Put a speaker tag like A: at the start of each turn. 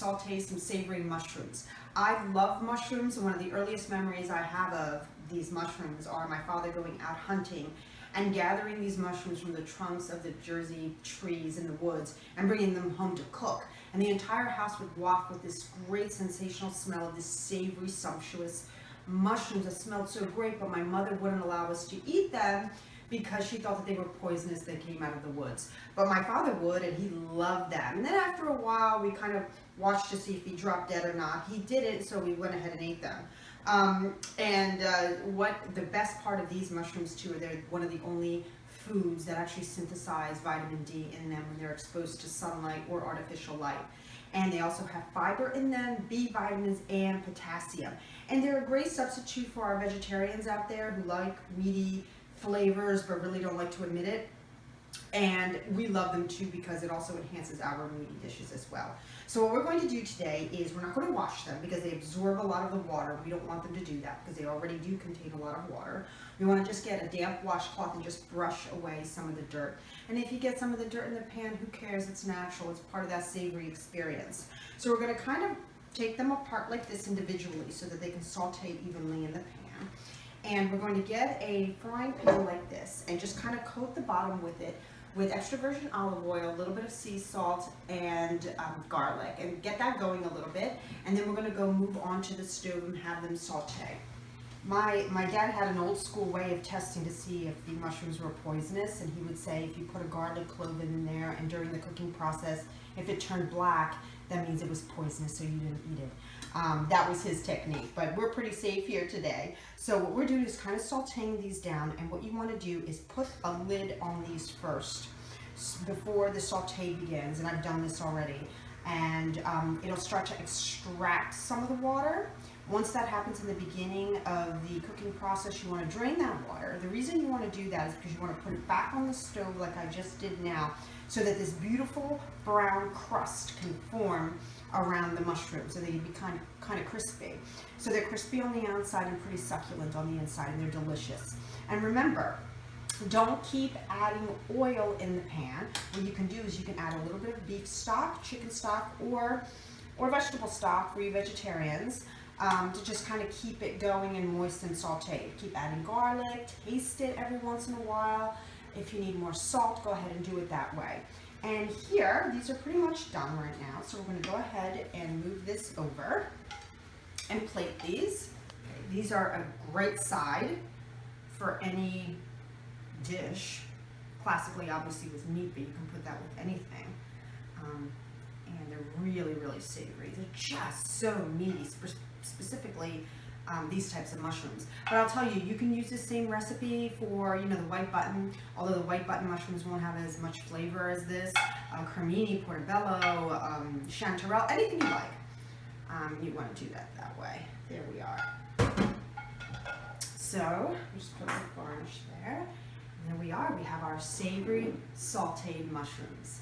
A: saute some savory mushrooms. I love mushrooms, and one of the earliest memories I have of these mushrooms are my father going out hunting and gathering these mushrooms from the trunks of the Jersey trees in the woods and bringing them home to cook. And the entire house would waft with this great sensational smell of this savory, sumptuous mushrooms that smelled so great, but my mother wouldn't allow us to eat them because she thought that they were poisonous. They came out of the woods. But my father would, and he loved them. And then after a while, we kind of watched to see if he dropped dead or not. He didn't, so we went ahead and ate them. What the best part of these mushrooms too, are they're one of the only foods that actually synthesize vitamin D in them when they're exposed to sunlight or artificial light. And they also have fiber in them, B vitamins, and potassium. And they're a great substitute for our vegetarians out there who like meaty flavors but really don't like to admit it. And we love them too because it also enhances our meaty dishes as well. So what we're going to do today is we're not going to wash them because they absorb a lot of the water. We don't want them to do that because they already do contain a lot of water. We want to just get a damp washcloth and just brush away some of the dirt. And if you get some of the dirt in the pan, who cares? It's natural. It's part of that savory experience. So we're going to kind of take them apart like this individually so that they can saute evenly in the pan. And we're going to get a frying pan like this and just kind of coat the bottom with it with extra virgin olive oil, a little bit of sea salt, and garlic, and get that going a little bit. And then we're going to go move on to the stove and have them saute. My dad had an old school way of testing to see if the mushrooms were poisonous, and he would say if you put a garlic clove in there and during the cooking process, if it turned black, that means it was poisonous, so you didn't eat it. That was his technique, but we're pretty safe here today. So what we're doing is kind of sauteing these down, and what you want to do is put a lid on these first before the saute begins, and I've done this already, and it'll start to extract some of the water. Once that happens in the beginning of the cooking process, you want to drain that water. The reason you want to do that is because you want to put it back on the stove like I just did now, so that this beautiful brown crust can form around the mushrooms, so they can be kind of crispy. So they're crispy on the outside and pretty succulent on the inside, and they're delicious. And remember, don't keep adding oil in the pan. What you can do is you can add a little bit of beef stock, chicken stock, or vegetable stock for you vegetarians, to just kind of keep it going and moist and sauteed. Keep adding garlic, taste it every once in a while. If you need more salt, go ahead and do it that way. And here, these are pretty much done right now, so we're going to go ahead and move this over and plate these. These are a great side for any dish. Classically, obviously, with meat, but you can put that with anything. And they're really, really savory. They're just so meaty, specifically these types of mushrooms. But I'll tell you, you can use the same recipe for, the white button, although the white button mushrooms won't have as much flavor as this. Cremini, portobello, chanterelle, anything you like. You want to do that way. There we are. So, just put the garnish there. And there we are. We have our savory sauteed mushrooms.